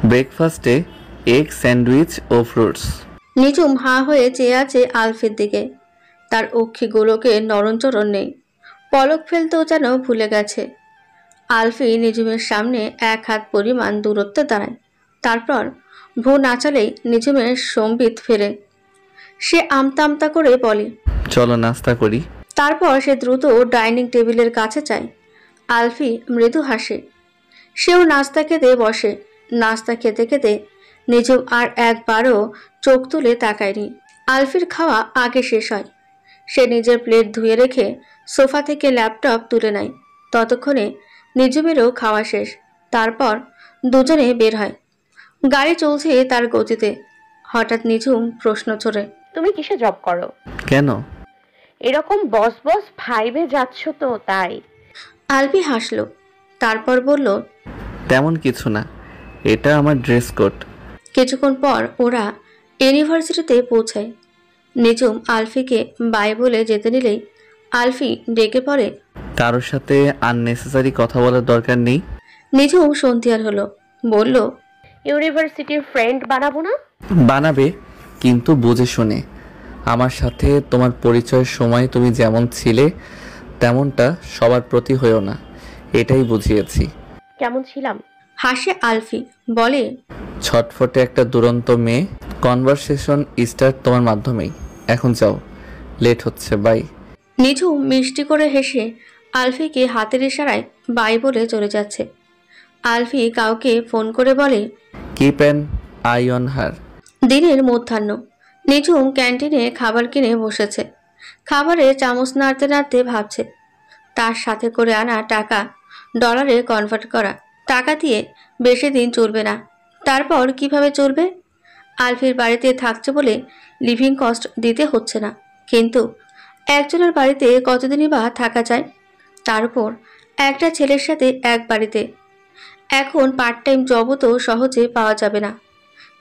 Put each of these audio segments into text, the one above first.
ব্রেকফাস্টে egg sandwich ও fruits. নিঝুম হাঁ হয়ে চেয়ে আছে আলফির দিকে। তার অক্ষিগুলোকে নরণচরণ নেই, পলক ফেলতেও যেন ভুলে গেছে। আলফি নিঝুমের সামনে 1 হাত পরিমাণ দূরত্বে দাঁড়ায়। তারপর ভ্রু নাচালেই নিঝুমের সম্বিত ফেরে। সে আমতা আমতা করে বলে, চলো নাস্তা করি। তারপর সে দ্রুত ডাইনিং টেবিলের কাছে যায়। আলফি মৃদু হাসে। সেও নাস্তা খেতে বসে। নাস্তা খেতে খেতে নিঝুম আর একবারও চোখ তুলে তাকায়নি। আলফির খাওয়া আগে শেষ হয়। সে নিজের প্লেট ধুয়ে রেখে সোফা থেকে ল্যাপটপ তুলে নেয়। ততক্ষণে নিঝুমেরও খাওয়া শেষ। তারপর দুজনে বের হয়। গাড়ি চলছে তার গতিতে। হঠাৎ নিঝুম প্রশ্ন ছড়ে, তুমি কিসে জব করো? কেন? এরকম বস বস ভাইবে যাচ্ছ তো তাই। আলফি হাসলো। তারপর বলল, তেমন কিছু না, এটা আমার ড্রেস কোড। কিছুক্ষণ পর ওরা ইউনিভার্সিটিতে পৌঁছায়। নিঝুম আলফিকে বাই বলে যেতে নিলেই আলফি ডেকে পড়ে, কারোর সাথে আননেসেসারি কথা বলার দরকার নেই। নিঝুম সন্ধিয়ার হলো, বলল, ইউনিভার্সিটির ফ্রেন্ড বানাবো না? বানাবে, কিন্তু বুঝে শুনে। আমার সাথে তোমার পরিচয়ের সময় তুমি যেমন ছিলে তেমনটা সবার প্রতি হয়েও না, এটাই বুঝিয়েছি। কেমন ছিলাম? হাসে আলফি, বলে, ছটফটে একটা দুরন্ত মেয়ে। কনভারসেশন স্টার্ট তোমার মাধ্যমেই। এখন যাও, লেট হচ্ছে, বাই। নিঝুম মিষ্টি করে হেসে আলফিকে হাতের ইশারায় বাই বলে চলে যাচ্ছে। আলফি কাউকে ফোন করে বলে, keep an I on her. দিনের মধ্যাহ্ন। নিঝুম ক্যান্টিনে খাবার কিনে বসেছে। খাবারে চামচ নাড়তে নাড়তে ভাবছে তার সাথে করে আনা টাকা ডলারে কনভার্ট করা। টাকা দিয়ে বেশি দিন চলবে না। তারপর কিভাবে চলবে? আলফির বাড়িতে থাকছে বলে লিভিং কস্ট দিতে হচ্ছে না, কিন্তু একজনের বাড়িতে কতদিনই বা থাকা যায়? তার উপর একটা ছেলের সাথে এক বাড়িতে। এখন পার্ট টাইম জবও তো সহজে পাওয়া যাবে না,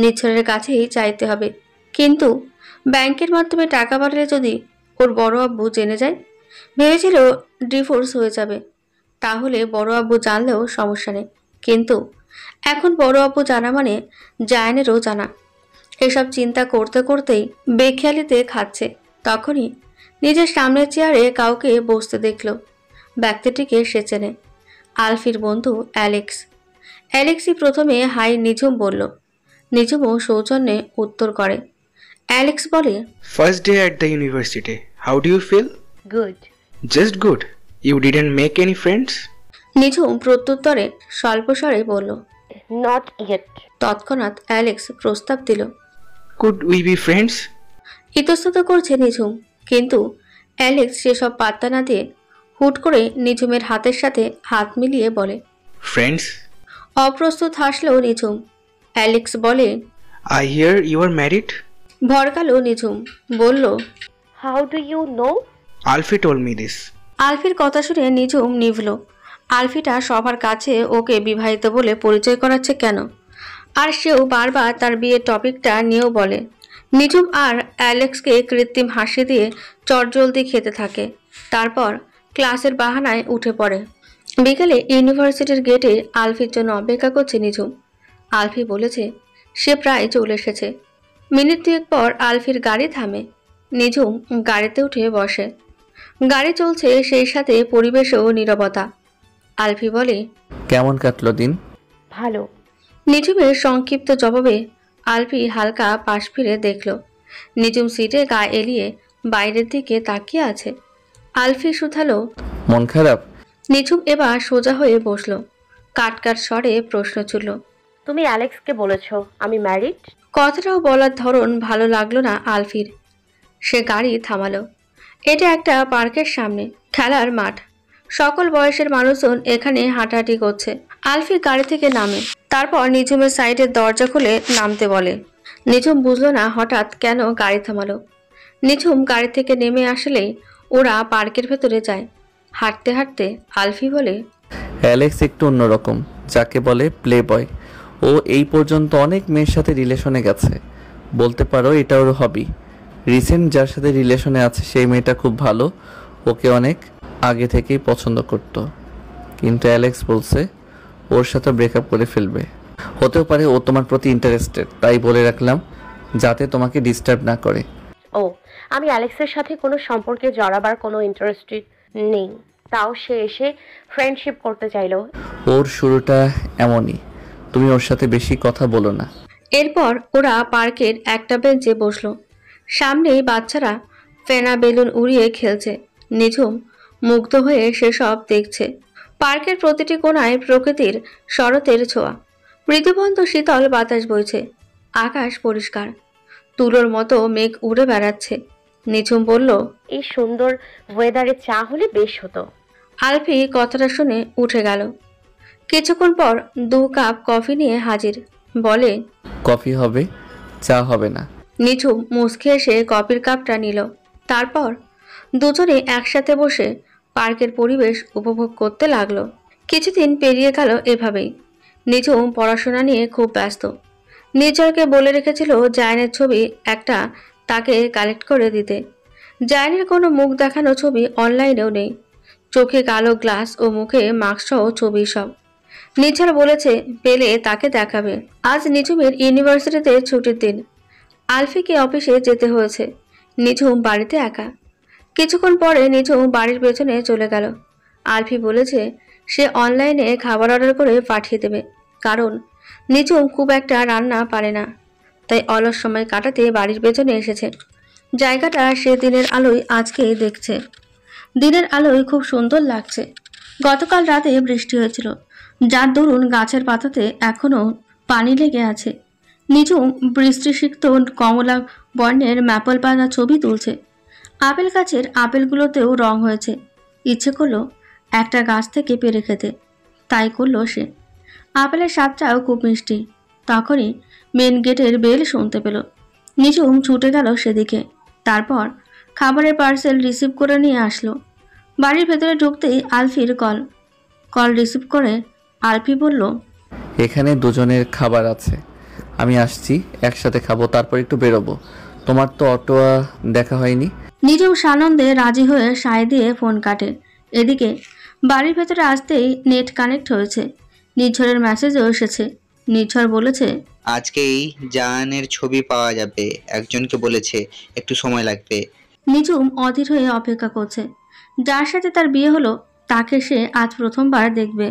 নিচ্ছরের কাছেই চাইতে হবে। কিন্তু ব্যাংকের মাধ্যমে টাকা পাঠালে যদি ওর বড় আব্বু জেনে যায়? ভেবেছিল ডিভোর্স হয়ে যাবে, তাহলে বড় আব্বু জানলেও সমস্যা নেই। কিন্তু এখন বড় আব্বু জানা মানে জায়ানেরও জানা। এসব চিন্তা করতে করতেই বেখেয়ালিতে খাচ্ছে। তখনই নিজের সামনের চেয়ারে কাউকে বসতে দেখল। ব্যক্তিটিকে সে চেনে, আলফির বন্ধু অ্যালেক্স। অ্যালেক্সই প্রথমে হাই নিঝুম বলল। নিঝুমও সৌজন্যে উত্তর করে। অ্যালেক্স বলে, First day at the university. How do you feel? Good. Just good. You didn't make any friends? নিঝুম প্রত্যুত্তরে স্বল্প স্বরে বলল। Not yet. তৎক্ষণাৎ অ্যালেক্স প্রস্তাব দিল। Could we be friends? ইতস্তত করছে নিঝুম, কিন্তু অ্যালেক্স সেসব পাত্তা না দিয়ে হুট করে নিঝুমের হাতের সাথে হাত মিলিয়ে বলে। Friends? অপ্রস্তুত হাসলেও নিঝুম। অ্যালেক্স বলে, I hear you are married? ভরকালো নিঝুম, বলল, how do you know? Alfie told me this. আলফির কথা শুনে নিঝুম নিভল। আলফিটা সবার কাছে ওকে বিবাহিত বলে পরিচয় করাচ্ছে কেন? আর সেও বারবার তার বিয়ের টপিকটা নিয়েও বলে। নিঝুম আর অ্যালেক্সকে কৃত্রিম হাসি দিয়ে চটজলদি খেতে থাকে। তারপর ক্লাসের বাহানায় উঠে পড়ে। বিকেলে ইউনিভার্সিটির গেটে আলফির জন্য অপেক্ষা করছে নিঝুম। আলফি বলেছে সে প্রায় চলে এসেছে। মিনিট 2 পর আলফির গাড়ি থামে। নিঝুম গাড়িতে উঠে বসে। গাড়ি চলছে, সেই সাথে পরিবেশেও নীরবতা। আলফি বলে, কেমন কাটলো দিন? ভালো। নিঝুমের সংক্ষিপ্ত জবাবে আলফি হালকা পাশ ফিরে দেখল। নিঝুম সিটে গা এলিয়ে বাইরের দিকে তাকিয়ে আছে। আলফি শুধালো, মন খারাপ? নিঝুম এবার সোজা হয়ে বসল। কাটকাট স্বরে প্রশ্ন ছুড়ল, তুমি অ্যালেক্সকে বলেছো আমি ম্যারিড? কথাটাও বলার ধরন ভালো লাগলো না আলফির। সে গাড়ি থামালো। এটা একটা পার্কের সামনে, খেলার মাঠ। সকল বয়সের মানুষজন এখানে হাঁটাহাঁটি করছে। আলফি গাড়ি থেকে নামে। তারপর নিঝুমের সাইডের দরজা খুলে নামতে বলে। নিঝুম বুঝলো না হঠাৎ কেন গাড়ি থামালো। নিঝুম গাড়ি থেকে নেমে আসলেই ওরা পার্কের ভেতরে যায়। হাঁটতে হাঁটতে আলফি বলে, অ্যালেক্স একটু অন্যরকম, যাকে বলে প্লে বয়। ও এই পর্যন্ত অনেক মেয়ের সাথে রিলেশনে গেছে, বলতে পারো এটা ওর হবি। রিসেন্ট যার সাথে রিলেশনে আছে সেই মেয়েটা খুব ভালো, ওকে অনেক আগে থেকেই পছন্দ করত, কিন্তু অ্যালেক্স বলছে ওর সাথে ব্রেকআপ করে ফেলবে। ও হতেও পারে ও তোমার প্রতি ইন্টারেস্টেড, তাই বলে রাখলাম যাতে তোমাকে ডিস্টার্ব না করে। ও, আমি অ্যালেক্সের সাথে কোনো সম্পর্কে জড়াবার কোনো ইন্টারেস্টেড নেই, তাও সে এসে ফ্রেন্ডশিপ করতে চাইলো। ওর শুরুটা এমনই, তুমি ওর সাথে বেশি কথা বলো না। এরপর ওরা পার্কের একটা বেঞ্চে বসলো। সামনেই বাচ্চারা ফেনা বেলুন উড়িয়ে খেলছে। নিঝুম মুগ্ধ হয়ে সেসব দেখছে। পার্কের প্রতিটি কোণায় প্রকৃতির শরতের ছোঁয়া। মৃদুবন্ধ শীতল বাতাস বইছে। আকাশ পরিষ্কার, তুলোর মতো মেঘ উড়ে বেড়াচ্ছে। নিঝুম বলল, এই সুন্দর ওয়েদারে চা হলে বেশ হতো। আলফি কথাটা শুনে উঠে গেল। কিছুক্ষণ পর 2 কাপ কফি নিয়ে হাজির। বলে, কফি হবে, চা হবে না। নিঝুম মুচকে এসে কফির কাপটা নিল। তারপর দুজনে একসাথে বসে পার্কের পরিবেশ উপভোগ করতে লাগলো। কিছুদিন পেরিয়ে গেল এভাবেই। নিঝুম পড়াশোনা নিয়ে খুব ব্যস্ত। নির্ঝরকে বলে রেখেছিল জায়ানের ছবি একটা তাকে কালেক্ট করে দিতে। জায়ানের কোনো মুখ দেখানো ছবি অনলাইনেও নেই। চোখে কালো গ্লাস ও মুখে মাস্ক সহ ছবি সব। নির্ঝর বলেছে পেলে তাকে দেখাবে। আজ নিঝুমের ইউনিভার্সিটিতে ছুটির দিন। আলফিকে অফিসে যেতে হয়েছে। নিঝুম বাড়িতে একা। কিছুক্ষণ পরে নিঝুম বাড়ির পেছনে চলে গেল। আলফি বলেছে সে অনলাইনে খাবার অর্ডার করে পাঠিয়ে দেবে, কারণ নিঝুম খুব একটা রান্না পারে না। তাই অলস সময় কাটাতে বাড়ির পেছনে এসেছে। জায়গাটা সে দিনের আলোয় আজকেই দেখছে। দিনের আলোয় খুব সুন্দর লাগছে। গতকাল রাতে বৃষ্টি হয়েছিল, যার দরুন গাছের পাতাতে এখনো পানি লেগে আছে। নিঝুম বৃষ্টিসিক্ত কমলা বর্ণের ম্যাপল পাতা ছবি তুলছে। আপেল গাছের আপেলগুলোতেও রং হয়েছে। ইচ্ছে করলো একটা গাছ থেকে পেরে খেতে, তাই করলো সে। আপেলের স্বাদটাও খুব মিষ্টি। তখনই মেন গেটের বেল শুনতে পেল। নিঝুম ছুটে গেল সেদিকে। তারপর খাবারের পার্সেল রিসিভ করে নিয়ে আসলো। বাড়ির ভেতরে ঢুকতেই আলফির কল রিসিভ করে আলফি বলল, এখানে দুজনের খাবার আছে, আমি আসছি, একসাথে খাবো, তারপর একটু বেরোবো। তোমার তো অটোয়া দেখা হয়নি। নিঝুম সানন্দে রাজি হয়ে সায় দিয়ে ফোন কাটে। এদিকে বাড়ির ভেতরে আসতেই নেট কানেক্ট হয়েছে। নির্ঝরের মেসেজও এসেছে। নির্ঝর বলেছে, আজকেই জায়ানের ছবি পাওয়া যাবে, একজনকে বলেছে, একটু সময় লাগবে। নিঝুম অধীর হয়ে অপেক্ষা করছে। যার সাথে তার বিয়ে হলো তাকে সে আজ প্রথমবার দেখবে।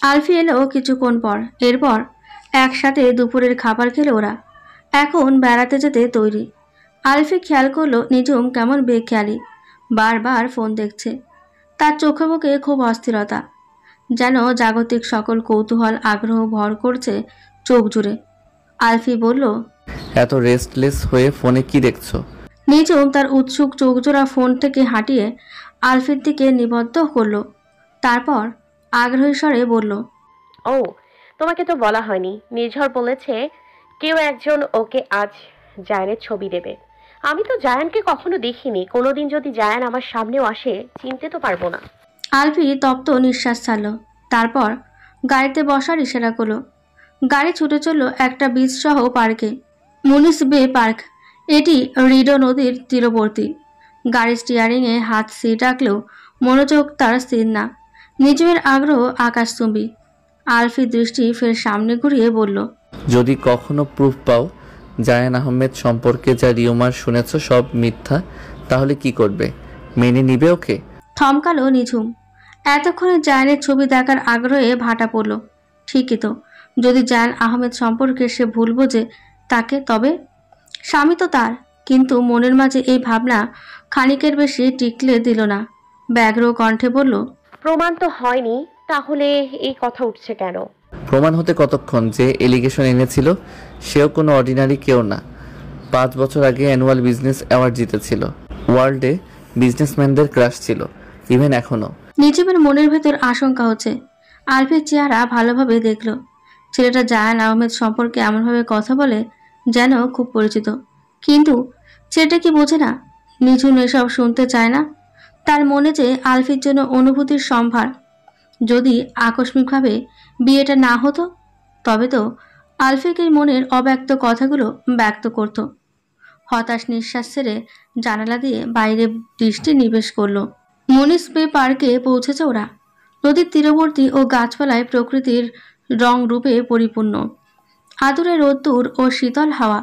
আলফি এলো কিছুক্ষণ পর। এরপর একসাথে দুপুরের খাবার খেলো ওরা। এখন বেড়াতে যেতে তৈরি। আলফি খেয়াল করলো নিঝুম কেমন বেখেয়ালি, বারবার ফোন দেখছে। তার চোখে মুখে খুব অস্থিরতা, যেন জাগতিক সকল কৌতূহল আগ্রহ ভর করছে চোখ জুড়ে। আলফি বলল, এত রেস্টলেস হয়ে ফোনে কি দেখছো? নিঝুম তার উৎসুক চোখজোড়া ফোন থেকে হাঁটিয়ে আলফির দিকে নিবদ্ধ করলো। তারপর আগ্রহী স্বরে বলল, ও, তোমাকে তো বলা হয়নি, নির্ঝর বলেছে কেউ একজন ওকে আজ জায়ানের ছবি দেবে। আমি তো জায়ানকে কখনো দেখিনি, কোনোদিন যদি জায়ান আমার সামনেও আসে চিনতে তো পারবো না। আলফি তপ্ত নিঃশ্বাস ছাড়ল। তারপর গাড়িতে বসার ইশারা করলো। গাড়ি ছুটে চলল একটা বীচ সহ পার্কে। মুনিস বে পার্ক। এটি রিডো নদীর তীরবর্তী। গাড়ি স্টিয়ারিংয়ে হাত সিট রাখলেও মনোযোগ তার স্থির না। নিঝুমের আগ্রহ আকাশচুম্বী। আলফি দৃষ্টি ফের সামনে ঘুরিয়ে বলল, যদি কখনো প্রুফ পাও জায়ান আহমেদ সম্পর্কে যা রিউমার শুনেছ সব মিথ্যা, তাহলে কি করবে? মেনে নিবে ওকে? থমকালো নিঝুম। এতক্ষণে জায়ানের ছবি দেখার আগ্রহে ভাটা পড়ল। ঠিকই তো, যদি জায়ান আহমেদ সম্পর্কে সে ভুল বোঝে তাকে, তবে স্বামী তো তার। কিন্তু মনের মাঝে এই ভাবনা খানিকের বেশি টিকলে দিল না। ব্যগ্র কণ্ঠে বলল, প্রমাণ তো হয়নি, তাহলে এই কথা উঠছে কেন? প্রমাণ হতে কতক্ষণ? যে এলিগেশন এনেছিল সেও কোনো অর্ডিনারি কেউ না। 5 বছর আগে অ্যানুয়াল বিজনেস অ্যাওয়ার্ড জিতেছিল। ওয়ার্ল্ডে বিজনেসম্যানদের ক্রাশ ছিল, ইভেন এখনো। নিঝুমের মনের ভেতর আশঙ্কা হচ্ছে। আলফির চেহারা ভালোভাবে দেখল। ছেলেটা জায়ান আহমেদ সম্পর্কে এমনভাবে কথা বলে যেন খুব পরিচিত। কিন্তু ছেলেটা কি বোঝে না? নিঝুম এসব শুনতে চায় না। তার মনে যে আলফির জন্য অনুভূতির সম্ভার। যদি আকস্মিকভাবে বিয়েটা না হতো, তবে তো আলফিকে মনের অব্যক্ত কথাগুলো ব্যক্ত করত। হতাশ নিঃশ্বাস ছেড়ে জানালা দিয়ে বাইরে দৃষ্টি নিবেশ করলো। মুনিস বে পার্কে পৌঁছেছে ওরা। নদীর তীরবর্তী ও গাছপালায় প্রকৃতির রং রূপে পরিপূর্ণ। আদুরে রোদ্দুর ও শীতল হাওয়া।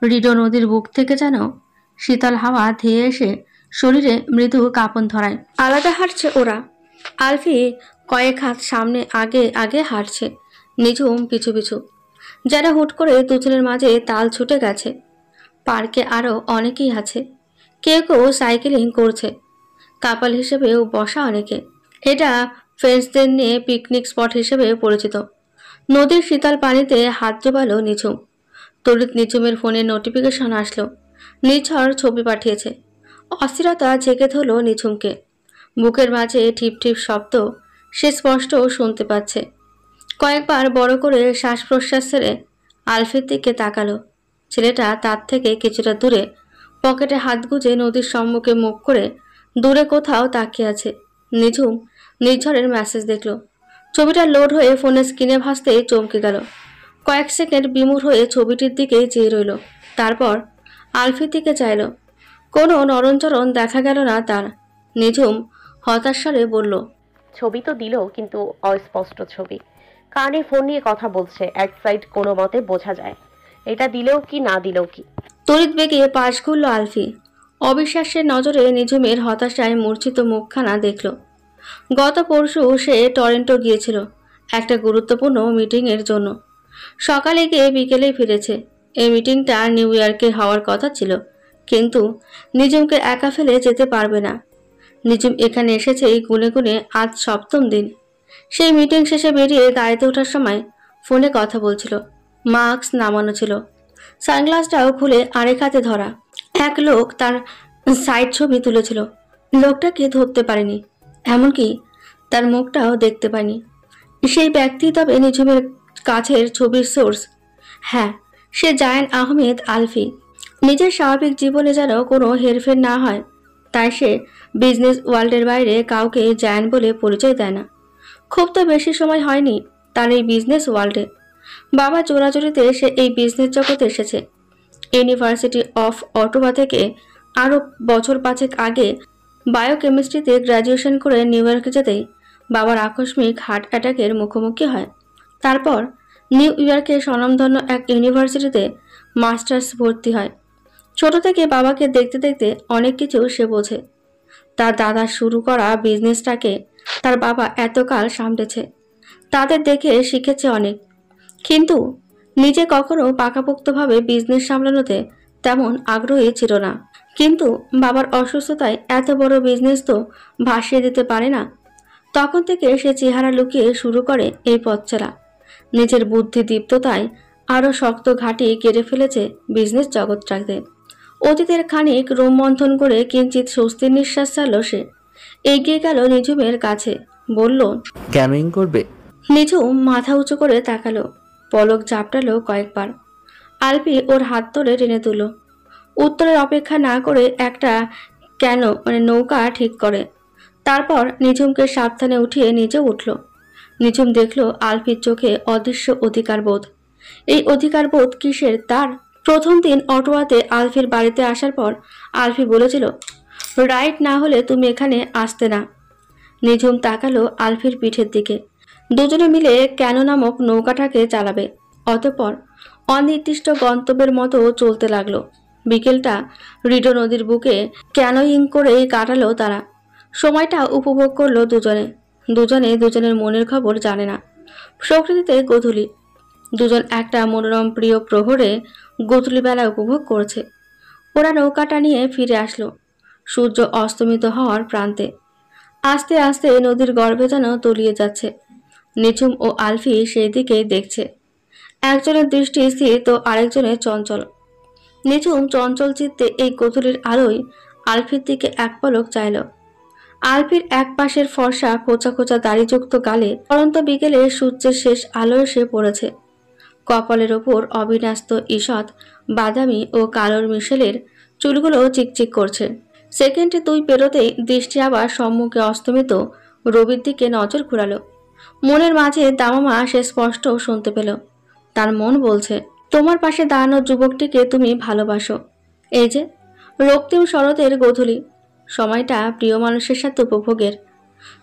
রিডো নদীর বুক থেকে যেন শীতল হাওয়া ধেয়ে এসে শরীরে মৃদু কাঁপন ধরায়। আলাদা হাঁটছে ওরা। আলফি কয়েক হাত সামনে আগে আগে হাঁটছে, নিঝুম পিছু পিছু। যেন হুট করে দুজনের মাঝে তাল ছুটে গেছে। পার্কে আরও অনেকেই আছে, কেউ কেউ সাইকেলিং করছে, কাপাল হিসেবেও বসা অনেকে। এটা ফ্রেন্ডসদের নিয়ে পিকনিক স্পট হিসেবে পরিচিত। নদীর শীতল পানিতে হাত ডোবালো নিঝুম। তড়িৎ নিঝুমের ফোনে নোটিফিকেশন আসলো, নিঝড় ছবি পাঠিয়েছে। অস্থিরতা জেগে ধরল নিঝুমকে। বুকের মাঝে ঠিপ ঠিপ শব্দ সে স্পষ্ট শুনতে পাচ্ছে। কয়েকবার বড় করে শ্বাস প্রশ্বাস ছেড়ে আলফির দিকে তাকালো। ছেলেটা তার থেকে কিছুটা দূরে, পকেটে হাত গুজে নদীর সম্মুখে মুখ করে দূরে কোথাও তাকিয়ে আছে। নিঝুম নির্ঝরের মেসেজ দেখল। ছবিটা লোড হয়ে ফোনের স্ক্রিনে ভাসতেই চমকে গেল। কয়েক সেকেন্ড বিমূঢ় হয়ে ছবিটির দিকে চেয়ে রইল, তারপর আলফির দিকে চাইল। কোনো নরণচরণ দেখা গেল না তার। নিঝুম হতাশ স্বরে বলল, ছবি তো দিল, কিন্তু অস্পষ্ট ছবি। কানে ফোন নিয়ে কথা বলছে, এক সাইড কোনো মতে বোঝা যায়। এটা দিলেও কি না দিলেও কি। তড়িৎ বেগে পাশ ঘুরল আলফি। অবিশ্বাসের নজরে নিঝুমের হতাশায় মূর্ছিত মুখখানা দেখল। গত পরশু সে টরেন্টো গিয়েছিল একটা গুরুত্বপূর্ণ মিটিংয়ের জন্য। সকালে গিয়ে বিকেলে ফিরেছে। এই মিটিংটা নিউ ইয়র্কে হওয়ার কথা ছিল, কিন্তু নিঝুমকে একা ফেলে যেতে পারবে না। নিঝুম এখানে এসেছে এই গুনে গুনে আজ 7ম দিন। সেই মিটিং শেষে বেরিয়ে গাড়িতে ওঠার সময় ফোনে কথা বলছিল। মাস্ক নামানো ছিল, সানগ্লাসটাও খুলে আরেক হাতে ধরা। এক লোক তার সাইড ছবি তুলেছিল। লোকটাকে ধরতে পারেনি, এমনকি তার মুখটাও দেখতে পায়নি। সেই ব্যক্তি তবে নিঝুমের কাছের ছবির সোর্স। হ্যাঁ, সে জায়ান আহমেদ আলফি। নিজের স্বাভাবিক জীবনে যেন কোনো হেরফের না হয়, তাই সে বিজনেস ওয়ার্ল্ডের বাইরে কাউকে জায়ান বলে পরিচয় দেয় না। খুব তো বেশি সময় হয়নি তার এই বিজনেস ওয়ার্ল্ডে। বাবা জোরাজোরিতে সে এই বিজনেস জগতে এসেছে। ইউনিভার্সিটি অফ অটোবা থেকে আরও বছর 5 আগে বায়োকেমিস্ট্রিতে গ্র্যাজুয়েশন করে নিউ ইয়র্কে যেতেই বাবার আকস্মিক হার্ট অ্যাটাকের মুখোমুখি হয়। তারপর নিউ ইয়র্কের স্বনামধন্য এক ইউনিভার্সিটিতে মাস্টার্স ভর্তি হয়। ছোট থেকে বাবাকে দেখতে দেখতে অনেক কিছু সে বোঝে। তার দাদা শুরু করা বিজনেসটাকে তার বাবা এতকাল সামলেছে। তাদের দেখে শিখেছে অনেক, কিন্তু নিজে কখনো পাকাপোক্তভাবে বিজনেস সামলানোতে তেমন আগ্রহী ছিল না। কিন্তু বাবার অসুস্থতায় এত বড় বিজনেস তো ভাসিয়ে দিতে পারে না। তখন থেকে সে চেহারা লুকিয়ে শুরু করে এই পথ চলা। নিজের বুদ্ধি দীপ্ততায় আরও শক্ত ঘাঁটি কেড়ে ফেলেছে বিজনেস জগৎটাকে। অতীতের খানিক রোমমন্থন করে কিঞ্চিত স্বস্তির নিঃশ্বাস ছাড়ল সে। এগিয়ে গেল নিঝুমের কাছে, বলল, ক্যানোয়িং করবে? নিঝুম মাথা উঁচু করে তাকালো, পলক ঝাপটালো কয়েকবার। আলফি ওর হাত ধরে টেনে তুলল। উত্তরের অপেক্ষা না করে একটা নৌকা ঠিক করে। তারপর নিঝুমকে সাবধানে উঠিয়ে নিজে উঠল। নিঝুম দেখল আলফির চোখে অদৃশ্য অধিকার বোধ। এই অধিকার বোধ কিসের তার? প্রথম দিন অটোয়াতে আলফির বাড়িতে আসার পর আলফি বলেছিল, রাইট না হলে তুমি এখানে আসতে না। নিঝুম তাকালো আলফির পিঠের দিকে। দুজনে মিলে ক্যানো নামক নৌকাটাকে চালাবে। অতঃপর অনির্দিষ্ট গন্তব্যের মতো চলতে লাগলো। বিকেলটা রিডো নদীর বুকে ক্যানোয়িং করেই কাটালো তারা। সময়টা উপভোগ করলো দুজনে। দুজনের মনের খবর জানে না। প্রকৃতিতে গোধূলি। দুজন একটা মনোরম প্রিয় প্রহরে গোধূলিবেলা উপভোগ করছে। ওরা নৌকাটা নিয়ে ফিরে আসলো সূর্য অস্তমিত হওয়ার প্রান্তে। আস্তে আস্তে নদীর গর্ভে যেন তলিয়ে যাচ্ছে। নিঝুম ও আলফি সেই দিকেই দেখছে। একজনের দৃষ্টি স্থির তো আরেকজনের চঞ্চল। নিঝুম চঞ্চল চিত্তে এই গোধূলির আলোয় আলফির দিকে এক পলক চাইল। আলফির এক পাশের ফর্সা খোঁচা খোঁচা দাড়িযুক্ত গালে পরন্ত বিকেলে সূর্যের শেষ আলো এসে পড়েছে। কপালের ওপর অবিন্যস্ত ঈষৎ বাদামি ও কালোর মিশেলের চুলগুলো চিকচিক করছে। সেকেন্ডে 2 পেরোতেই দৃষ্টি আবার সম্মুখে অস্তমিত রবির দিকে নজর ঘুরালো। মনের মাঝে দামামা সে স্পষ্ট শুনতে পেল। তার মন বলছে, তোমার পাশে দাঁড়ানো যুবকটিকে তুমি ভালোবাসো। এই যে রক্তিম শরতের গোধূলি, সময়টা প্রিয় মানুষের সাথে উপভোগের।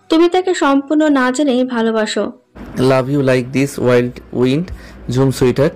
তুমি তাকে সম্পূর্ণ না জেনেই ভালোবাসো। Love you like this wild wind, Jhum sweater.